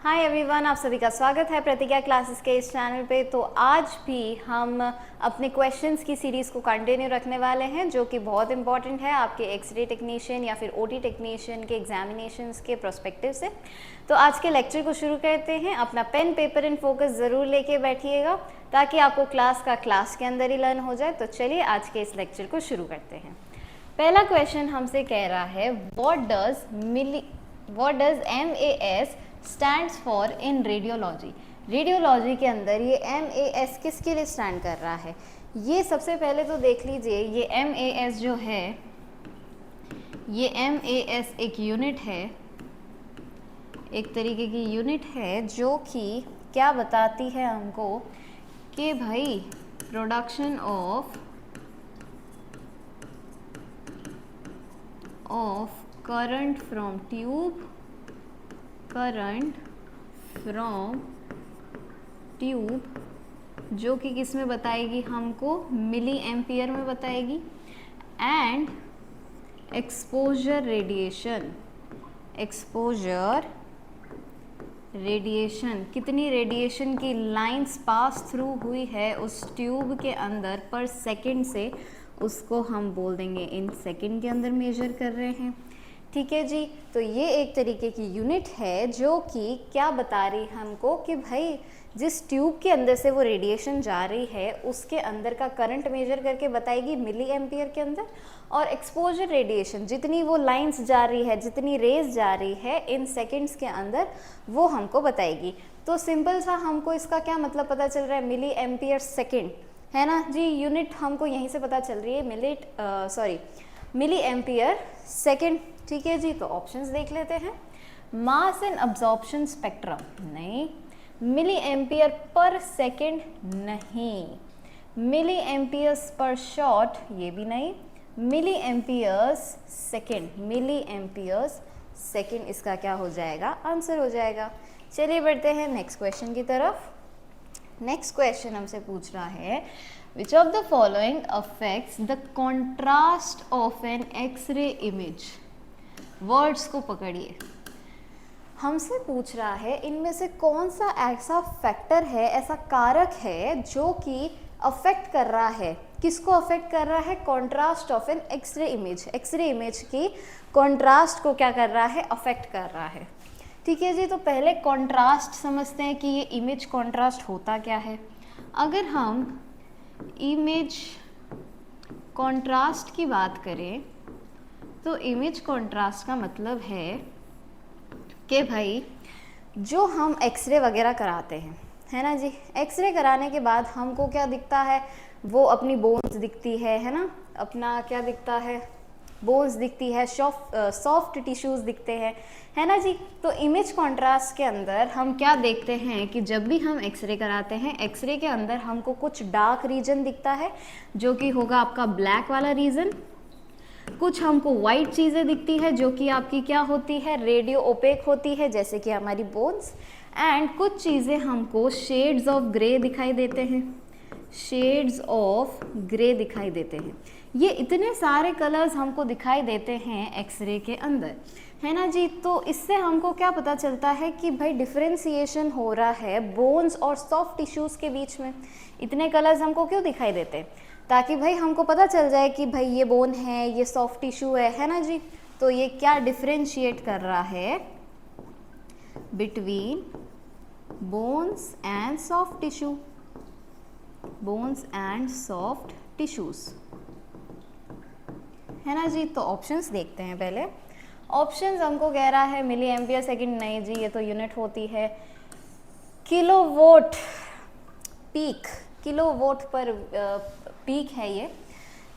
Hi everyone, आप सभी का स्वागत है प्रतिज्ञा क्लासेस के इस चैनल पे। तो आज भी हम अपने क्वेश्चंस की सीरीज़ को कंटिन्यू रखने वाले हैं, जो कि बहुत इंपॉर्टेंट है आपके एक्सरे टेक्नीशियन या फिर ओटी टेक्नीशियन के एग्जामिनेशंस के प्रोस्पेक्टिव से। तो आज के लेक्चर को शुरू करते हैं। अपना पेन पेपर एंड फोकस ज़रूर लेके बैठिएगा ताकि आपको क्लास के अंदर ही लर्न हो जाए। तो चलिए आज के इस लेक्चर को शुरू करते हैं। पहला क्वेश्चन हमसे कह रहा है what does MAS stands for in radiology. Radiology के अंदर ये MAS किसके लिए स्टैंड कर रहा है, ये सबसे पहले तो देख लीजिए। ये MAS जो है, ये MAS एक यूनिट है, एक तरीके की यूनिट है जो कि क्या बताती है हमको कि भाई production of current from tube, जो कि किस में बताएगी हमको, मिली एम्पियर में बताएगी। एंड एक्सपोजर रेडिएशन, कितनी रेडिएशन की लाइंस पास थ्रू हुई है उस ट्यूब के अंदर पर सेकंड से, उसको हम बोल देंगे इन सेकंड के अंदर मेजर कर रहे हैं। ठीक है जी। तो ये एक तरीके की यूनिट है जो कि क्या बता रही है हमको कि भाई जिस ट्यूब के अंदर से वो रेडिएशन जा रही है उसके अंदर का करंट मेजर करके बताएगी मिली एम्पियर के अंदर। और एक्सपोजर रेडिएशन, जितनी वो लाइंस जा रही है, जितनी रेज जा रही है इन सेकंड्स के अंदर, वो हमको बताएगी। तो सिंपल सा हमको इसका क्या मतलब पता चल रहा है, मिली एम्पियर सेकेंड, है ना जी। यूनिट हमको यहीं से पता चल रही है, मिली एम्पियर सेकेंड। ठीक है जी। तो ऑप्शंस देख लेते हैं। मास एंड अब्जॉर्प्शन स्पेक्ट्रम, नहीं। मिली एम्पियर पर सेकेंड, नहीं। मिली एम्पियर्स पर शॉट, ये भी नहीं। मिली एम्पियर्स सेकेंड इसका क्या हो जाएगा, आंसर हो जाएगा। चलिए बढ़ते हैं नेक्स्ट क्वेश्चन की तरफ। नेक्स्ट क्वेश्चन हमसे पूछ रहा है which of the following affects the contrast of an x ray image. Words को पकड़िए, हमसे पूछ रहा है इनमें से कौन सा ऐसा फैक्टर है, ऐसा कारक है जो कि अफेक्ट कर रहा है, किसको अफेक्ट कर रहा है, contrast of an x ray image. X-ray image की कॉन्ट्रास्ट को क्या कर रहा है, अफेक्ट कर रहा है। ठीक है जी। तो पहले कॉन्ट्रास्ट समझते हैं कि ये इमेज कॉन्ट्रास्ट होता क्या है। अगर हम इमेज कॉन्ट्रास्ट की बात करें तो इमेज कॉन्ट्रास्ट का मतलब है कि भाई जो हम एक्सरे वगैरह कराते हैं, है ना जी। एक्सरे कराने के बाद हमको क्या दिखता है, वो अपनी बोन्स दिखती है ना, अपना क्या दिखता है, बोन्स दिखती है, सॉफ्ट टिश्यूज दिखते हैं, है ना जी। तो इमेज कॉन्ट्रास्ट के अंदर हम क्या देखते हैं कि जब भी हम एक्सरे कराते हैं, एक्सरे के अंदर हमको कुछ डार्क रीजन दिखता है जो कि होगा आपका ब्लैक वाला रीजन। कुछ हमको वाइट चीज़ें दिखती है जो कि आपकी क्या होती है, रेडियो ओपेक होती है, जैसे कि हमारी बोन्स। एंड कुछ चीज़ें हमको शेड्स ऑफ ग्रे दिखाई देते हैं, शेड्स ऑफ ग्रे दिखाई देते हैं। ये इतने सारे कलर्स हमको दिखाई देते हैं एक्सरे के अंदर, है ना जी। तो इससे हमको क्या पता चलता है कि भाई डिफरेंशिएशन हो रहा है बोन्स और सॉफ्ट टिश्यूज़ के बीच में। इतने कलर्स हमको क्यों दिखाई देते हैं, ताकि भाई हमको पता चल जाए कि भाई ये बोन है, ये सॉफ्ट टिश्यू है ना जी। तो ये क्या डिफरेंशिएट कर रहा है between bones and soft tissue, bones and soft tissues, है ना जी। तो ऑप्शंस देखते हैं पहले। ऑप्शंस हमको कह रहा है मिली एम्पियर सेकेंड, नहीं जी, ये तो यूनिट होती है। किलोवोट पीक, किलोवोट पर पीक है ये,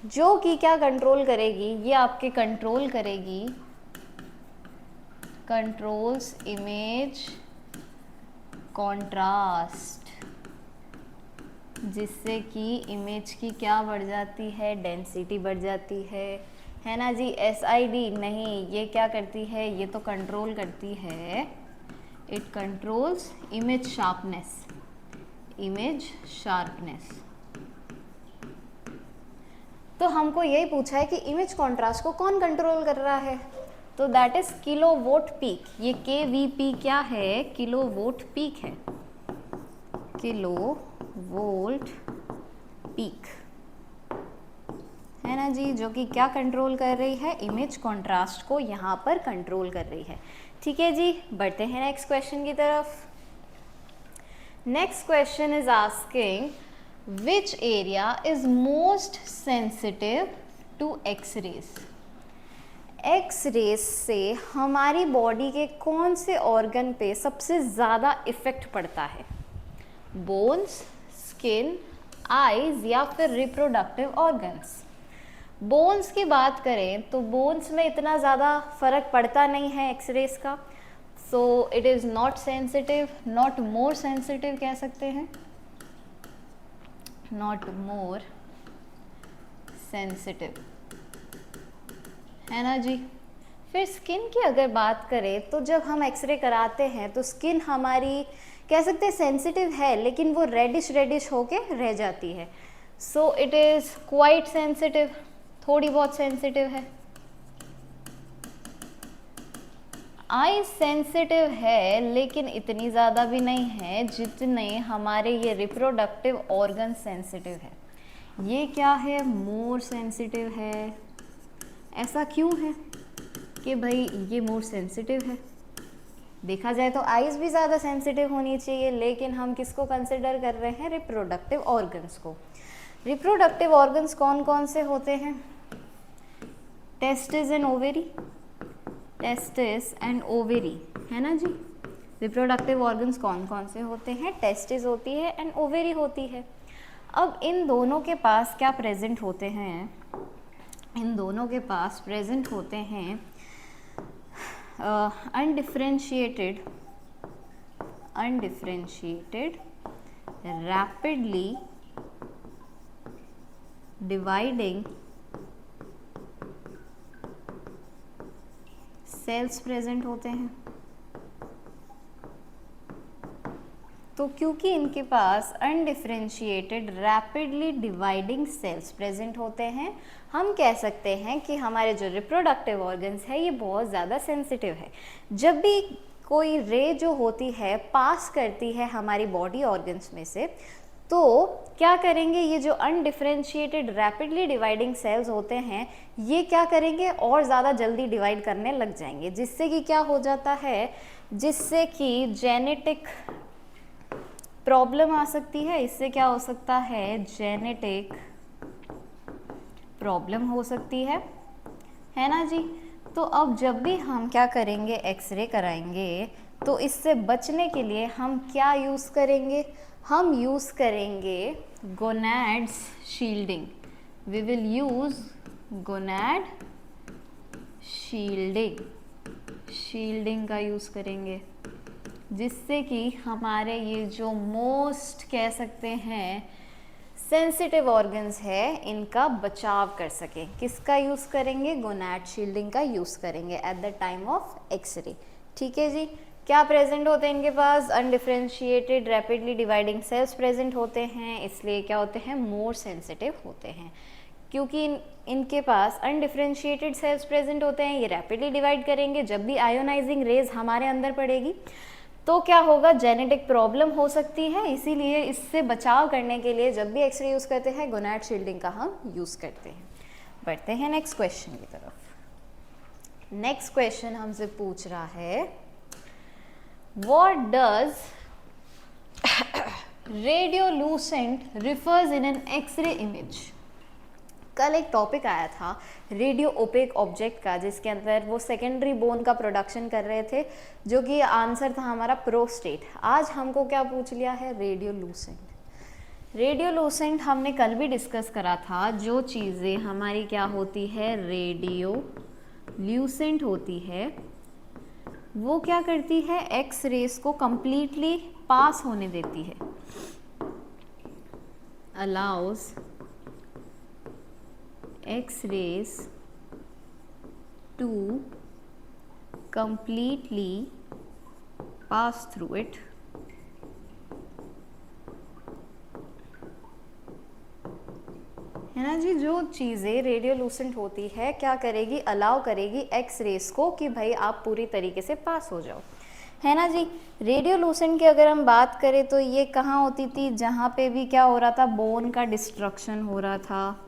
जो कि क्या कंट्रोल करेगी, ये आपके कंट्रोल करेगी, कंट्रोल्स इमेज कॉन्ट्रास्ट, जिससे कि इमेज की क्या बढ़ जाती है, डेंसिटी बढ़ जाती है ना जी। SID नहीं, ये क्या करती है, ये तो कंट्रोल करती है, इट कंट्रोल्स इमेज शार्पनेस, तो हमको यही पूछा है कि इमेज कॉन्ट्रास्ट को कौन कंट्रोल कर रहा है, तो दैट इज किलोवोल्ट पीक। ये केवीपी क्या है? किलोवोल्ट पीक है, किलोवोल्ट पीक है ना जी, जो कि क्या कंट्रोल कर रही है? इमेज कॉन्ट्रास्ट को यहाँ पर कंट्रोल कर रही है। ठीक है जी, बढ़ते हैं नेक्स्ट क्वेश्चन की तरफ। Next question is asking which area is most sensitive to X rays. X rays से हमारी बॉडी के कौन से ऑर्गन पे सबसे ज़्यादा इफेक्ट पड़ता है? बोन्स, स्किन, आईज या फिर रिप्रोडक्टिव ऑर्गन्स? बोन्स की बात करें तो बोन्स में इतना ज़्यादा फर्क पड़ता नहीं है एक्स रेज का, so it is not sensitive, not more sensitive कह सकते हैं, नॉट मोर सेंसिटिव है ना जी। फिर स्किन की अगर बात करें तो जब हम एक्सरे कराते हैं तो स्किन हमारी कह सकते हैं सेंसिटिव है, लेकिन वो रेडिश होके रह जाती है, so it is quite sensitive, थोड़ी बहुत सेंसिटिव है। आई सेंसिटिव है लेकिन इतनी ज़्यादा भी नहीं है जितने हमारे ये रिप्रोडक्टिव ऑर्गन सेंसिटिव है। ये क्या है? मोर सेंसिटिव है। ऐसा क्यों है कि भाई ये मोर सेंसिटिव है? देखा जाए तो आईज भी ज़्यादा सेंसिटिव होनी चाहिए, लेकिन हम किसको कंसिडर कर रहे हैं? रिप्रोडक्टिव ऑर्गन्स को। रिप्रोडक्टिव ऑर्गन्स कौन कौन से होते हैं? Testis and ovary, testis and ovary है ना जी। रिप्रोडक्टिव ऑर्गन्स कौन कौन से होते हैं? टेस्टिस होती है एंड ओवेरी होती है। अब इन दोनों के पास क्या प्रेजेंट होते हैं? इन दोनों के पास प्रेजेंट होते हैं undifferentiated rapidly dividing cells present होते हैं। तो क्योंकि इनके पास undifferentiated rapidly dividing cells present होते हैं, हम कह सकते हैं कि हमारे जो रिप्रोडक्टिव ऑर्गन्स है ये बहुत ज़्यादा सेंसिटिव है। जब भी कोई रे जो होती है पास करती है हमारी बॉडी ऑर्गन्स में से, तो क्या करेंगे? ये जो अनडिफरेंशिएटेड रैपिडली डिवाइडिंग सेल्स होते हैं ये क्या करेंगे? और ज़्यादा जल्दी डिवाइड करने लग जाएंगे, जिससे कि क्या हो जाता है? जिससे कि जेनेटिक प्रॉब्लम आ सकती है। इससे क्या हो सकता है? जेनेटिक प्रॉब्लम हो सकती है ना जी। तो अब जब भी हम क्या करेंगे? एक्सरे कराएंगे, तो इससे बचने के लिए हम क्या यूज़ करेंगे? हम यूज़ करेंगे gonads shielding. We will use gonad shielding का यूज़ करेंगे, जिससे कि हमारे ये जो मोस्ट कह सकते हैं सेंसिटिव ऑर्गन्स है इनका बचाव कर सकें। किसका यूज़ करेंगे? गोनैड शील्डिंग का यूज़ करेंगे at the time of x ray. ठीक है जी। क्या प्रेजेंट होते हैं इनके पास? Undifferentiated rapidly dividing cells present होते हैं, इसलिए क्या होते हैं? मोर सेंसिटिव होते हैं। क्योंकि इनके पास अनडिफरेंशिएटेड सेल्स प्रेजेंट होते हैं, ये रैपिडली डिवाइड करेंगे। जब भी आयोनाइजिंग रेज हमारे अंदर पड़ेगी तो क्या होगा? जेनेटिक प्रॉब्लम हो सकती है, इसीलिए इससे बचाव करने के लिए जब भी एक्सरे यूज़ करते हैं गोनैड शील्डिंग का हम यूज़ करते हैं। बढ़ते हैं नेक्स्ट क्वेश्चन की तरफ। नेक्स्ट क्वेश्चन हमसे पूछ रहा है what does radiolucent refers in an x ray image. कल एक टॉपिक आया था रेडियो ओपेक ऑब्जेक्ट का, जिसके अंदर वो सेकेंडरी बोन का प्रोडक्शन कर रहे थे, जो कि आंसर था हमारा प्रोस्टेट। आज हमको क्या पूछ लिया है? रेडियोल्यूसेंट। रेडियोल्यूसेंट हमने कल भी डिस्कस करा था। जो चीज़ें हमारी क्या होती है? रेडियोल्यूसेंट होती है, वो क्या करती है? एक्स रेस को कंप्लीटली पास होने देती है, allows X-rays to completely pass through it. है ना जी, जो चीज़ें रेडियोलूसेंट होती है क्या करेगी, अलाउ करेगी एक्स रेस को कि भाई आप पूरी तरीके से पास हो जाओ, है ना जी। रेडियोलूसेंट की अगर हम बात करें तो ये कहाँ होती थी, जहाँ पे भी क्या हो रहा था, बोन का डिस्ट्रक्शन हो रहा था।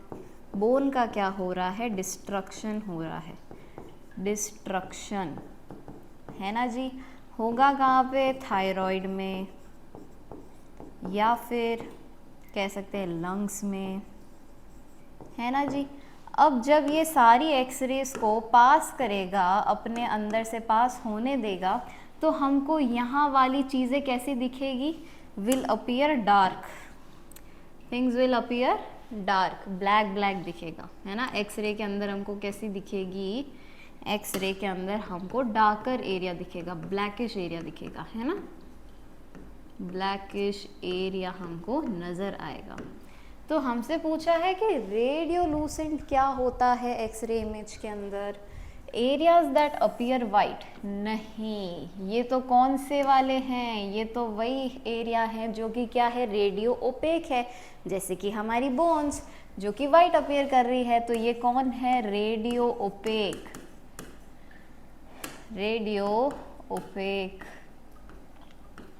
बोन का क्या हो रहा है, डिस्ट्रक्शन हो रहा है, डिस्ट्रक्शन, है ना जी। होगा कहाँ पे, थायराइड में, या फिर कह सकते हैं लंग्स में, है ना जी। अब जब ये सारी एक्सरेज को पास करेगा, अपने अंदर से पास होने देगा, तो हमको यहाँ वाली चीज़ें कैसी दिखेगी, will appear dark, things will appear dark, black black दिखेगा, है ना। एक्सरे के अंदर हमको कैसी दिखेगी, एक्सरे के अंदर हमको डार्कर एरिया दिखेगा, ब्लैकिश एरिया दिखेगा, है ना, ब्लैकिश एरिया हमको नज़र आएगा। तो हमसे पूछा है कि रेडियोलूसेंट क्या होता है एक्सरे इमेज के अंदर, एरियाज दैट अपीयर वाइट, नहीं, ये तो कौन से वाले हैं, ये तो वही एरिया है जो कि क्या है, रेडियो ओपेक है, जैसे कि हमारी बोन्स जो कि वाइट अपीयर कर रही है, तो ये कौन है, रेडियो ओपेक, रेडियो ओपेक,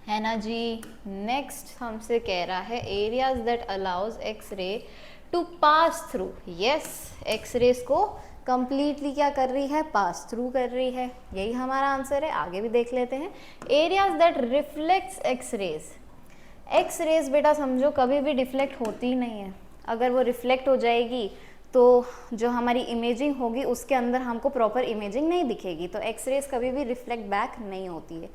है ना जी। नेक्स्ट हमसे कह रहा है areas that allows X-ray to pass through, yes, X-rays को कंप्लीटली क्या कर रही है, पास थ्रू कर रही है, यही हमारा आंसर है। आगे भी देख लेते हैं, areas that reflects X-rays, X-rays बेटा समझो कभी भी डिफ्लेक्ट होती ही नहीं है, अगर वो रिफ्लेक्ट हो जाएगी तो जो हमारी इमेजिंग होगी उसके अंदर हमको प्रॉपर इमेजिंग नहीं दिखेगी, तो एक्सरेज कभी भी रिफ्लेक्ट बैक नहीं होती है,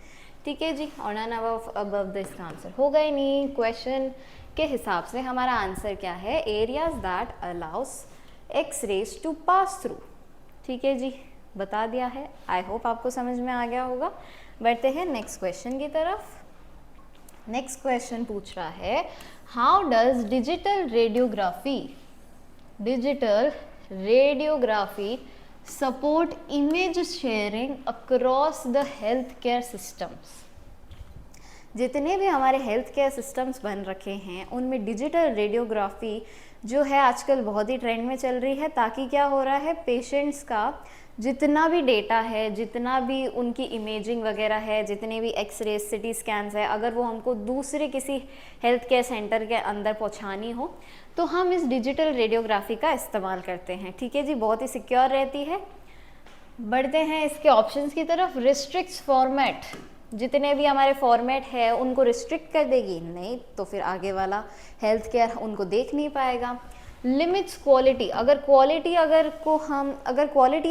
ठीक है जी। और नन अबव द इसका आंसर होगा ही नहीं। क्वेश्चन के हिसाब से हमारा आंसर क्या है, areas that allows X rays to pass through, ठीक है जी, बता दिया है। आई होप आपको समझ में आ गया होगा। बढ़ते हैं नेक्स्ट क्वेश्चन की तरफ। नेक्स्ट क्वेश्चन पूछ रहा है, how does digital radiography support image sharing across the healthcare systems। जितने भी हमारे हेल्थ केयर सिस्टम्स बन रखे हैं उनमें डिजिटल रेडियोग्राफी जो है आजकल बहुत ही ट्रेंड में चल रही है, ताकि क्या हो रहा है, पेशेंट्स का जितना भी डेटा है, जितना भी उनकी इमेजिंग वगैरह है, जितने भी एक्सरे सिटी स्कैन्स है, अगर वो हमको दूसरे किसी हेल्थ केयर सेंटर के अंदर पहुंचानी हो तो हम इस डिजिटल रेडियोग्राफी का इस्तेमाल करते हैं, ठीक है जी, बहुत ही सिक्योर रहती है। बढ़ते हैं इसके ऑप्शंस की तरफ। रिस्ट्रिक्ट्स फॉर्मेट, जितने भी हमारे फॉर्मेट है उनको रिस्ट्रिक्ट कर देगी, नहीं तो फिर आगे वाला हेल्थ केयर उनको देख नहीं पाएगा। लिमिट्स क्वालिटी, अगर क्वालिटी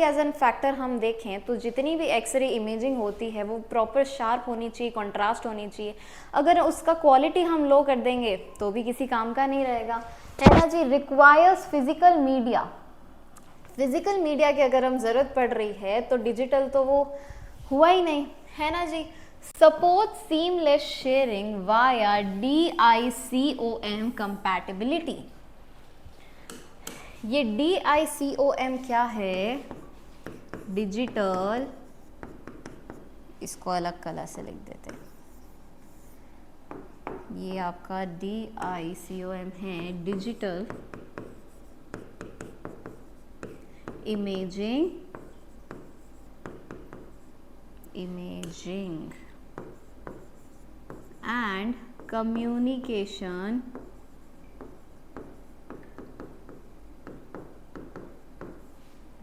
एज एन फैक्टर हम देखें तो जितनी भी एक्सरे इमेजिंग होती है वो प्रॉपर शार्प होनी चाहिए, कंट्रास्ट होनी चाहिए, अगर उसका क्वालिटी हम लो कर देंगे तो भी किसी काम का नहीं रहेगा, है ना जी। Requires physical media, physical media की अगर हम ज़रूरत पड़ रही है तो डिजिटल तो वो हुआ ही नहीं, है ना जी। Support seamless sharing via DICOM compatibility, ये DICOM क्या है, डिजिटल, इसको अलग कलर से लिख देते हैं, ये आपका DICOM है, digital imaging and communication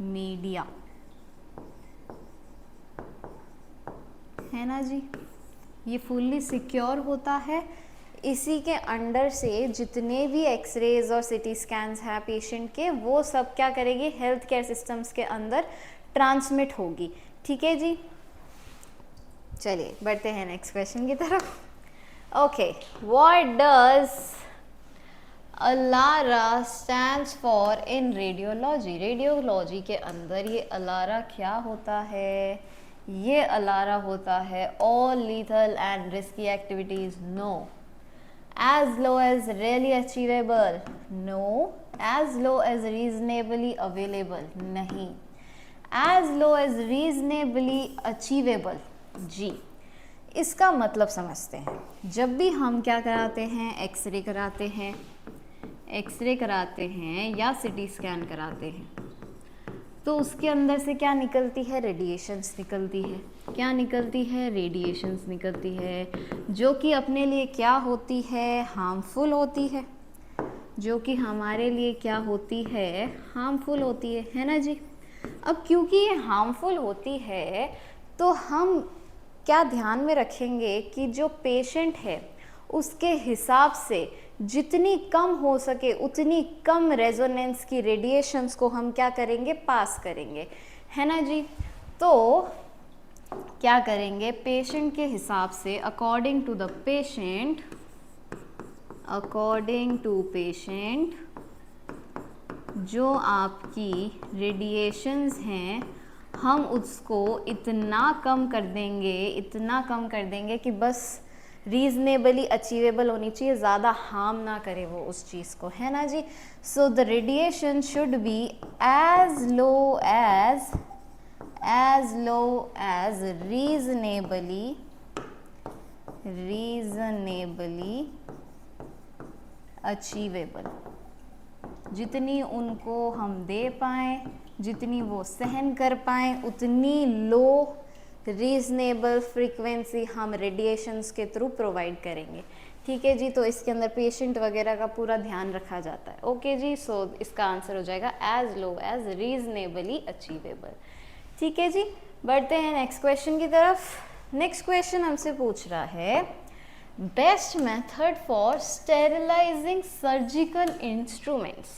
media, है ना जी। ये फुल्ली सिक्योर होता है, इसी के अंडर से जितने भी एक्सरेज और सिटी स्कैन्स हैं पेशेंट के, वो सब क्या करेगी, हेल्थ केयर सिस्टम्स के अंदर ट्रांसमिट होगी, ठीक है जी। चलिए बढ़ते हैं नेक्स्ट क्वेश्चन की तरफ। Okay, what does ALARA stands for in radiology, radiology के अंदर ये अलारा क्या होता है, ये अलारा होता है all lethal and risky activities, no. As low as really achievable, no. As low as reasonably available, नहीं. As low as reasonably achievable, जी। इसका मतलब समझते हैं, जब भी हम क्या कराते हैं, एक्सरे कराते हैं, एक्सरे कराते हैं या सिटी स्कैन कराते हैं तो उसके अंदर से क्या निकलती है, रेडिएशंस निकलती है। क्या निकलती है, रेडिएशंस निकलती है, जो कि अपने लिए क्या होती है, हार्मफुल होती है, जो कि हमारे लिए क्या होती है, हार्मफुल होती है ना जी। अब क्योंकि ये हार्मफुल होती है तो हम क्या ध्यान में रखेंगे कि जो पेशेंट है उसके हिसाब से जितनी कम हो सके उतनी कम रेजोनेंस की रेडिएशंस को हम क्या करेंगे, पास करेंगे, है ना जी। तो क्या करेंगे, पेशेंट के हिसाब से, according to the patient, according to patient, जो आपकी रेडिएशंस हैं हम उसको इतना कम कर देंगे, इतना कम कर देंगे कि बस रीजनेबली अचीवेबल होनी चाहिए, ज़्यादा हार्म ना करे वो उस चीज़ को, है ना जी। So the radiation should be as low as reasonably achievable. जितनी उनको हम दे पाएँ, जितनी वो सहन कर पाएँ, उतनी लो रीजनेबल फ्रीक्वेंसी हम रेडिएशंस के थ्रू प्रोवाइड करेंगे। ठीक है जी। तो इसके अंदर पेशेंट वगैरह का पूरा ध्यान रखा जाता है। ओके जी। सो इसका आंसर हो जाएगा as low as reasonably achievable. ठीक है जी। बढ़ते हैं नेक्स्ट क्वेश्चन की तरफ। नेक्स्ट क्वेश्चन हमसे पूछ रहा है best method for sterilising surgical instruments.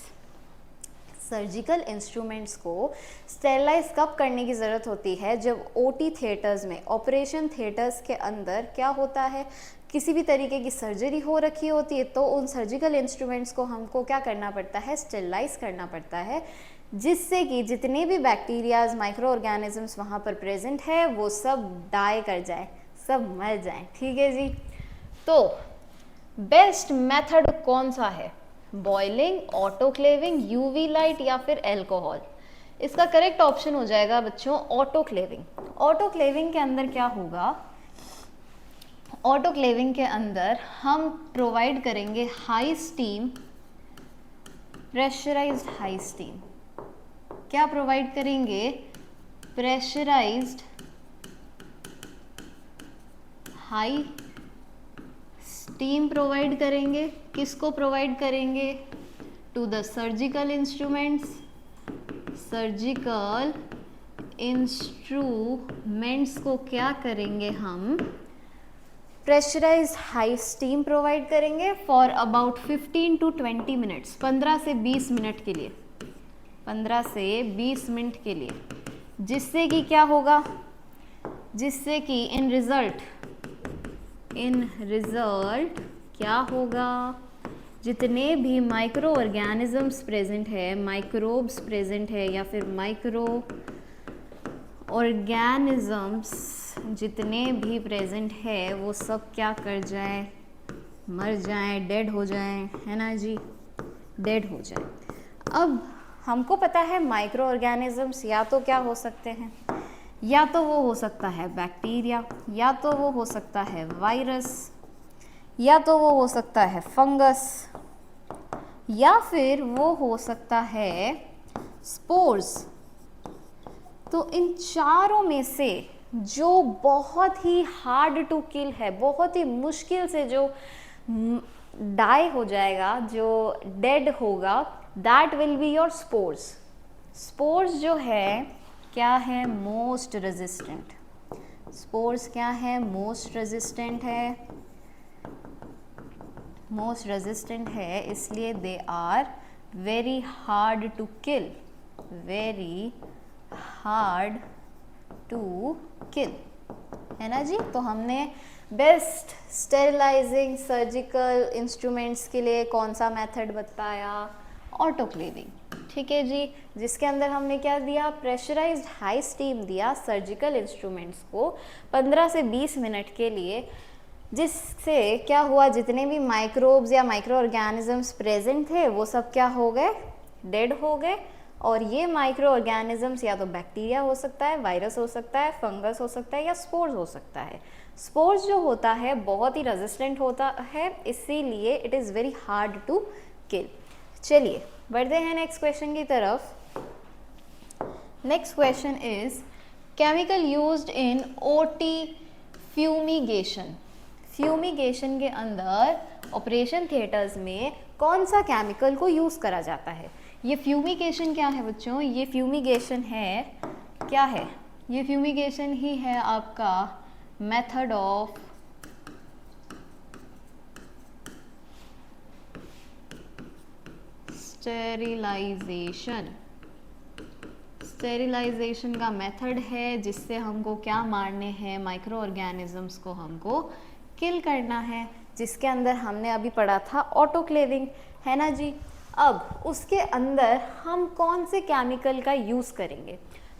Surgical instruments को स्टेरिलाइज कब करने की ज़रूरत होती है, जब ओटी थिएटर्स में, ऑपरेशन थिएटर्स के अंदर क्या होता है, किसी भी तरीके की सर्जरी हो रखी होती है तो उन सर्जिकल इंस्ट्रूमेंट्स को हमको क्या करना पड़ता है, स्टेरिलाइज करना पड़ता है, जिससे कि जितने भी बैक्टीरियाज, माइक्रो ऑर्गेनिजम्स वहाँ पर प्रेजेंट है वो सब डाई कर जाए, सब मर जाए। ठीक है जी। तो बेस्ट मेथड कौन सा है, बॉइलिंग, ऑटोक्लेविंग, यूवी लाइट या फिर अल्कोहल। इसका करेक्ट ऑप्शन हो जाएगा बच्चों ऑटोक्लेविंग। ऑटोक्लेविंग के अंदर क्या होगा, ऑटोक्लेविंग के अंदर हम प्रोवाइड करेंगे high steam, pressurised high steam. क्या प्रोवाइड करेंगे, प्रेशराइज्ड हाई स्टीम प्रोवाइड करेंगे। किसको प्रोवाइड करेंगे, to the surgical instruments, surgical instruments को क्या करेंगे हम, प्रेशराइज्ड हाई स्टीम प्रोवाइड करेंगे फॉर अबाउट 15 to 20 मिनट्स, 15 से 20 मिनट के लिए, 15 से 20 मिनट के लिए, जिससे कि क्या होगा, जिससे कि इन रिजल्ट क्या होगा, जितने भी माइक्रो ऑर्गेनिजम्स प्रेजेंट है, माइक्रोब्स प्रेजेंट है या फिर माइक्रो ऑर्गेनिजम्स जितने भी प्रेजेंट है वो सब क्या कर जाए, मर जाए, डेड हो जाए, है ना जी, डेड हो जाए। अब हमको पता है माइक्रो ऑर्गेनिजम्स या तो क्या हो सकते हैं, या तो वो हो सकता है बैक्टीरिया, या तो वो हो सकता है वायरस, या तो वो हो सकता है फंगस, या फिर वो हो सकता है स्पोर्स। तो इन चारों में से जो बहुत ही हार्ड टू किल है, बहुत ही मुश्किल से जो डाई हो जाएगा, जो डेड होगा, that will be your spores. Spores जो है क्या है, मोस्ट रेजिस्टेंट। स्पोर्स क्या है, मोस्ट रेजिस्टेंट है, मोस्ट रेजिस्टेंट है, इसलिए they are very hard to kill, very hard to kill, है ना जी। तो हमने बेस्ट स्टेरिलाइजिंग सर्जिकल इंस्ट्रूमेंट्स के लिए कौन सा मेथड बताया, ऑटोक्लेविंग। ठीक है जी, जिसके अंदर हमने क्या दिया, प्रेशराइज्ड हाई स्टीम दिया सर्जिकल इंस्ट्रूमेंट्स को 15 से 20 मिनट के लिए, जिससे क्या हुआ, जितने भी माइक्रोब्स या माइक्रो ऑर्गेनिजम्स प्रेजेंट थे वो सब क्या हो गए, डेड हो गए। और ये माइक्रो ऑर्गेनिजम्स या तो बैक्टीरिया हो सकता है, वायरस हो सकता है, फंगस हो सकता है, या स्पोर्स हो सकता है। स्पोर्स जो होता है बहुत ही रेजिस्टेंट होता है, इसीलिए it is very hard to kill. चलिए बढ़ते हैं नेक्स्ट क्वेश्चन की तरफ। Next question is chemical used in OT fumigation. Fumigation के अंदर ऑपरेशन थिएटर्स में कौन सा केमिकल को यूज़ करा जाता है? ये फ्यूमिगेशन क्या है बच्चों? ये फ्यूमिगेशन है, क्या है? ये फ्यूमिगेशन ही है आपका मेथड ऑफ स्टेरिलाइजेशन। स्टेरिलाइजेशन का मेथड है जिससे हमको क्या मारने हैं? माइक्रो ऑर्गेनिजम्स को हमको किल करना है, जिसके अंदर हमने अभी पढ़ा था ऑटोक्लेविंग, है ना जी। अब उसके अंदर हम कौन से केमिकल का यूज़ करेंगे?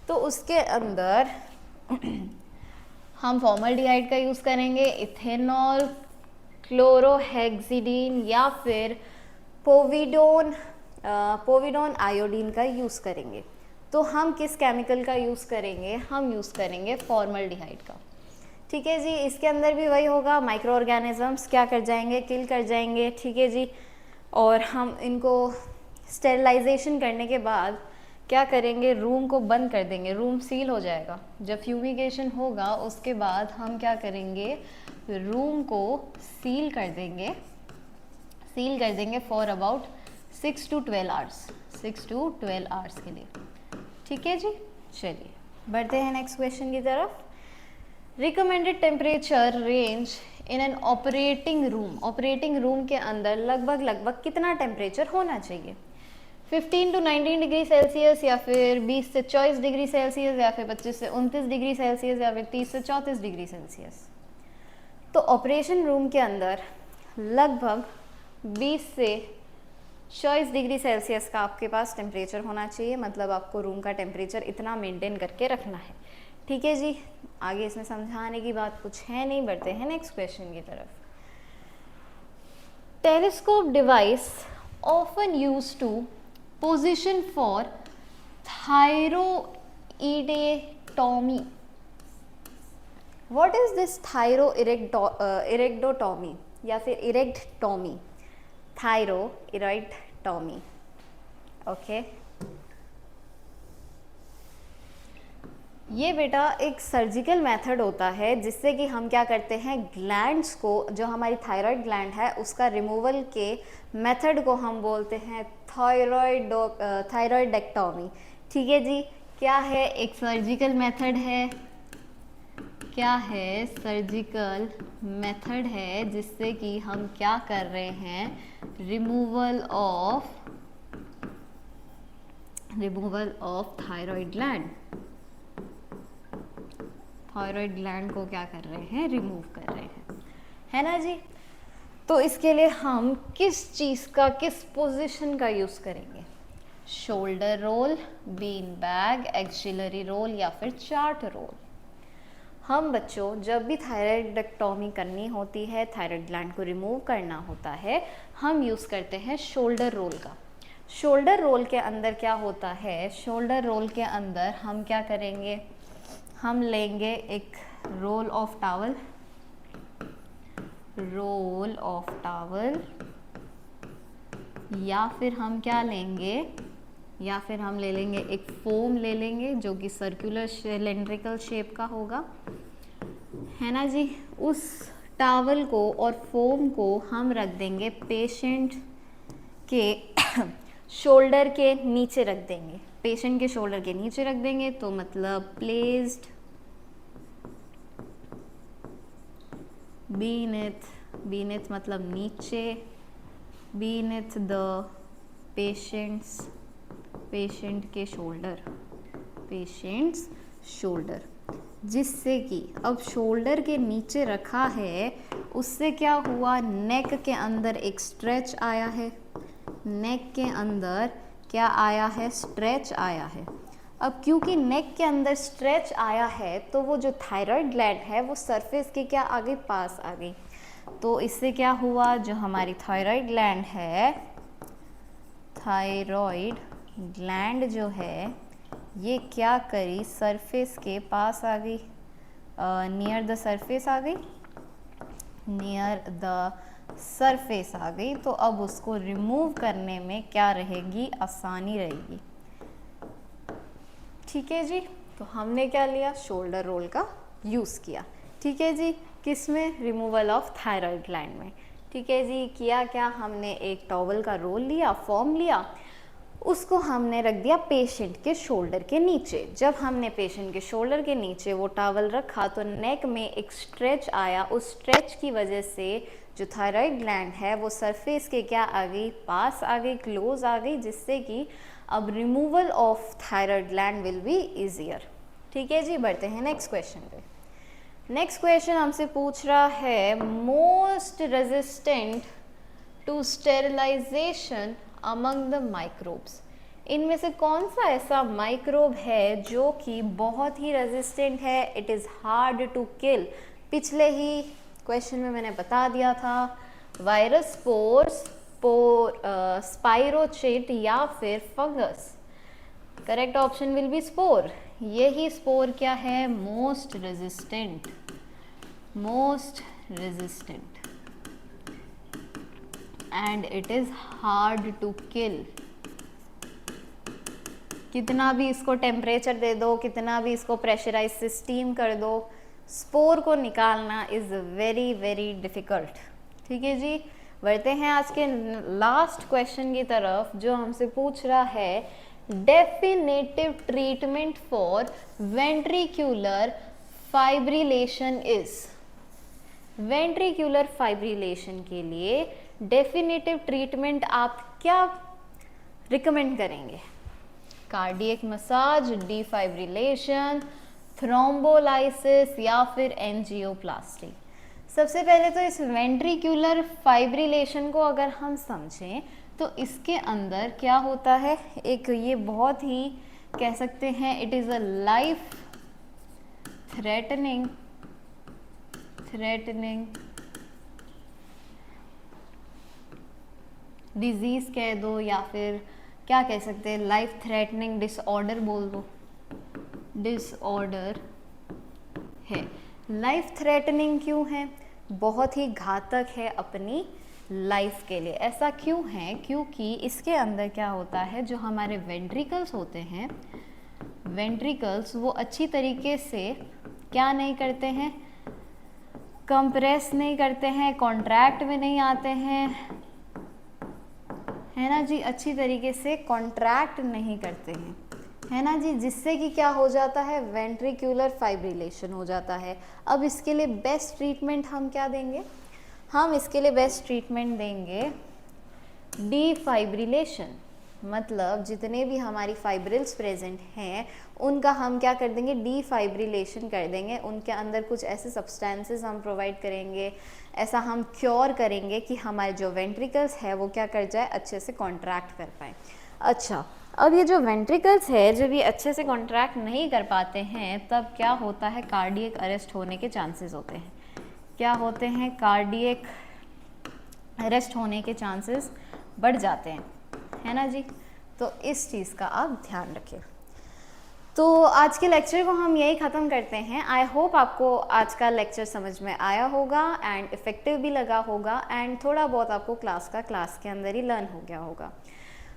तो उसके अंदर हम फॉर्मल्डिहाइड का यूज़ करेंगे, इथेनॉल, क्लोरोहेक्सिडीन या फिर पोविडोन आयोडीन का यूज़ करेंगे। तो हम किस केमिकल का यूज़ करेंगे? हम यूज़ करेंगे फॉर्मल्डिहाइड का। ठीक है जी। इसके अंदर भी वही होगा, माइक्रो ऑर्गेनिजम्स क्या कर जाएंगे? किल कर जाएंगे। ठीक है जी। और हम इनको स्टेरिलाइजेशन करने के बाद क्या करेंगे? रूम को बंद कर देंगे, रूम सील हो जाएगा। जब फ्यूमिगेशन होगा उसके बाद हम क्या करेंगे? रूम को सील कर देंगे for about 6 to 12 hours, 6 to 12 hours के लिए। ठीक है जी। चलिए बढ़ते हैं नेक्स्ट क्वेश्चन की तरफ। Recommended temperature range in an operating room. Operating room के अंदर लगभग कितना टेम्परेचर होना चाहिए? 15 to 19 डिग्री सेल्सियस, या फिर 20 से 24 डिग्री सेल्सियस, या फिर 25 से 29 डिग्री सेल्सियस, या फिर 30 से 34 डिग्री सेल्सियस। तो ऑपरेशन रूम के अंदर लगभग 20 से 24 डिग्री सेल्सियस का आपके पास टेम्परेचर होना चाहिए, मतलब आपको रूम का टेम्परेचर इतना मेंटेन करके रखना है। ठीक है जी। आगे इसमें समझाने की बात कुछ है नहीं, बढ़ते हैं नेक्स्ट क्वेश्चन की तरफ। Telescope device often used to position for thyroidectomy. What is this thyroidectomy या फिर इरेक्टोमी? थायरोइरेक्टोमी। ओके। ये बेटा एक सर्जिकल मेथड होता है जिससे कि हम क्या करते हैं? ग्लैंड्स को, जो हमारी थायराइड ग्लैंड है उसका रिमूवल के मेथड को हम बोलते हैं थायरोइडेक्टोमी। ठीक है जी। क्या है? एक सर्जिकल मेथड है। क्या है? सर्जिकल मेथड है जिससे कि हम क्या कर रहे हैं? Removal of thyroid gland. Thyroid gland को क्या कर रहे हैं? रिमूव कर रहे हैं, है ना जी। तो इसके लिए हम किस चीज़ का, किस पोजीशन का यूज़ करेंगे? Shoulder roll, bean bag, axillary roll या फिर चार्ट रोल। हम बच्चों जब भी थायराइडेक्टोमी करनी होती है, थायराइड ग्लैंड को रिमूव करना होता है, हम यूज़ करते हैं शोल्डर रोल का। शोल्डर रोल के अंदर क्या होता है? शोल्डर रोल के अंदर हम क्या करेंगे? हम लेंगे एक रोल ऑफ टॉवल, या फिर हम क्या लेंगे? या फिर हम ले लेंगे एक फोम ले लेंगे जो कि सर्कुलर सिलेंड्रिकल शेप का होगा, है ना जी। उस टॉवल को और फोम को हम रख देंगे पेशेंट के शोल्डर के नीचे रख देंगे। पेशेंट के शोल्डर के नीचे रख देंगे तो मतलब प्लेस्ड बीनेथ मतलब नीचे, बीनेथ द पेशेंट के पेशेंट्स शोल्डर, जिससे कि अब शोल्डर के नीचे रखा है, उससे क्या हुआ? नेक के अंदर एक स्ट्रेच आया है। नेक के अंदर क्या आया है? स्ट्रेच आया है। अब क्योंकि नेक के अंदर स्ट्रेच आया है तो वो जो थायराइड ग्लैंड है वो सरफेस के क्या आ गई? पास आ गई। तो इससे क्या हुआ? जो हमारी थायराइड ग्लैंड है, थायराइड ग्लैंड जो है ये क्या करी? सरफेस के पास आ गई, नियर द सरफेस आ गई, नियर द सरफेस आ गई, तो अब उसको रिमूव करने में क्या रहेगी, आसानी रहेगी। ठीक है जी, तो हमने क्या लिया, शोल्डर रोल का यूज़ किया। ठीक है जी, किस में, रिमूवल ऑफ थायराइड ग्लैंड में। ठीक है जी, किया क्या, हमने एक टॉवल का रोल लिया, फॉर्म लिया, उसको हमने रख दिया पेशेंट के शोल्डर के नीचे। जब हमने पेशेंट के शोल्डर के नीचे वो टॉवल रखा तो नेक में एक स्ट्रेच आया, उस स्ट्रेच की वजह से जो थायराइड ग्लैंड है वो सरफेस के क्या आ गई, पास आ गई, क्लोज आ गई, जिससे कि अब removal of thyroid gland will be easier. ठीक है जी, बढ़ते हैं नेक्स्ट क्वेश्चन पे। नेक्स्ट क्वेश्चन हमसे पूछ रहा है most resistant to sterilisation among the microbes. इनमें से कौन सा ऐसा माइक्रोब है जो कि बहुत ही रेजिस्टेंट है, it is hard to kill. पिछले ही क्वेश्चन में मैंने बता दिया था, वायरस, स्पोर्स, स्पाइरोचिट या फिर fungus. Correct option will be spore. यही स्पोर क्या है, most resistant, most resistant and it is hard to kill. कितना भी इसको टेम्परेचर दे दो, कितना भी इसको प्रेशराइज से स्टीम कर दो, स्पोर को निकालना इज वेरी वेरी डिफिकल्ट। ठीक है जी, बढ़ते हैं आज के लास्ट क्वेश्चन की तरफ, जो हमसे पूछ रहा है definitive treatment for ventricular fibrillation is. Ventricular fibrillation के लिए डेफिनेटिव ट्रीटमेंट आप क्या रिकमेंड करेंगे? कार्डियक मसाज, डिफाइब्रिलेशन, थ्रोम्बोलाइसिस या फिर एंजियोप्लास्टी। सबसे पहले तो इस वेंट्रिक्यूलर फाइब्रिलेशन को अगर हम समझें तो इसके अंदर क्या होता है, एक ये बहुत ही कह सकते हैं it is a life threatening disease कह दो या फिर क्या कह सकते हैं, लाइफ थ्रेटनिंग डिसऑर्डर बोल दो, डिसऑर्डर है। लाइफ थ्रेटनिंग क्यों है? बहुत ही घातक है अपनी लाइफ के लिए। ऐसा क्यों है? क्योंकि इसके अंदर क्या होता है, जो हमारे वेंट्रिकल्स होते हैं, वेंट्रिकल्स वो अच्छी तरीके से क्या नहीं करते हैं, कंप्रेस नहीं करते हैं, कॉन्ट्रैक्ट में नहीं आते हैं, है ना जी, अच्छी तरीके से कॉन्ट्रैक्ट नहीं करते हैं, है ना जी, जिससे कि क्या हो जाता है, वेंट्रिक्यूलर फाइब्रिलेशन हो जाता है। अब इसके लिए बेस्ट ट्रीटमेंट हम क्या देंगे? हम इसके लिए बेस्ट ट्रीटमेंट देंगे डिफाइब्रिलेशन। मतलब जितने भी हमारी फाइब्रिल्स प्रेजेंट हैं उनका हम क्या कर देंगे, डिफाइब्रिलेशन कर देंगे। उनके अंदर कुछ ऐसे सब्सटेंसेस हम प्रोवाइड करेंगे, ऐसा हम क्योर करेंगे कि हमारे जो वेंट्रिकल्स है वो क्या कर जाए, अच्छे से कॉन्ट्रैक्ट कर पाए। अच्छा, अब ये जो वेंट्रिकल्स है जब ये अच्छे से कॉन्ट्रैक्ट नहीं कर पाते हैं तब क्या होता है, कार्डियक अरेस्ट होने के चांसेस होते हैं। क्या होते हैं? कार्डियक अरेस्ट होने के चांसेस बढ़ जाते हैं, है ना जी। तो इस चीज़ का आप ध्यान रखें। तो आज के लेक्चर को हम यही ख़त्म करते हैं। आई होप आपको आज का लेक्चर समझ में आया होगा एंड इफ़ेक्टिव भी लगा होगा एंड थोड़ा बहुत आपको क्लास के अंदर ही लर्न हो गया होगा।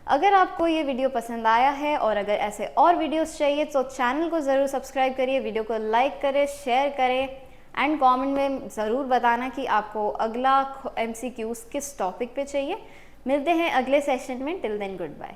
अगर आपको ये वीडियो पसंद आया है और अगर ऐसे और वीडियोस चाहिए तो चैनल को ज़रूर सब्सक्राइब करिए, वीडियो को लाइक करें, शेयर करें एंड कमेंट में ज़रूर बताना कि आपको अगला MCQs किस टॉपिक पे चाहिए। मिलते हैं अगले सेशन में। Till then good bye.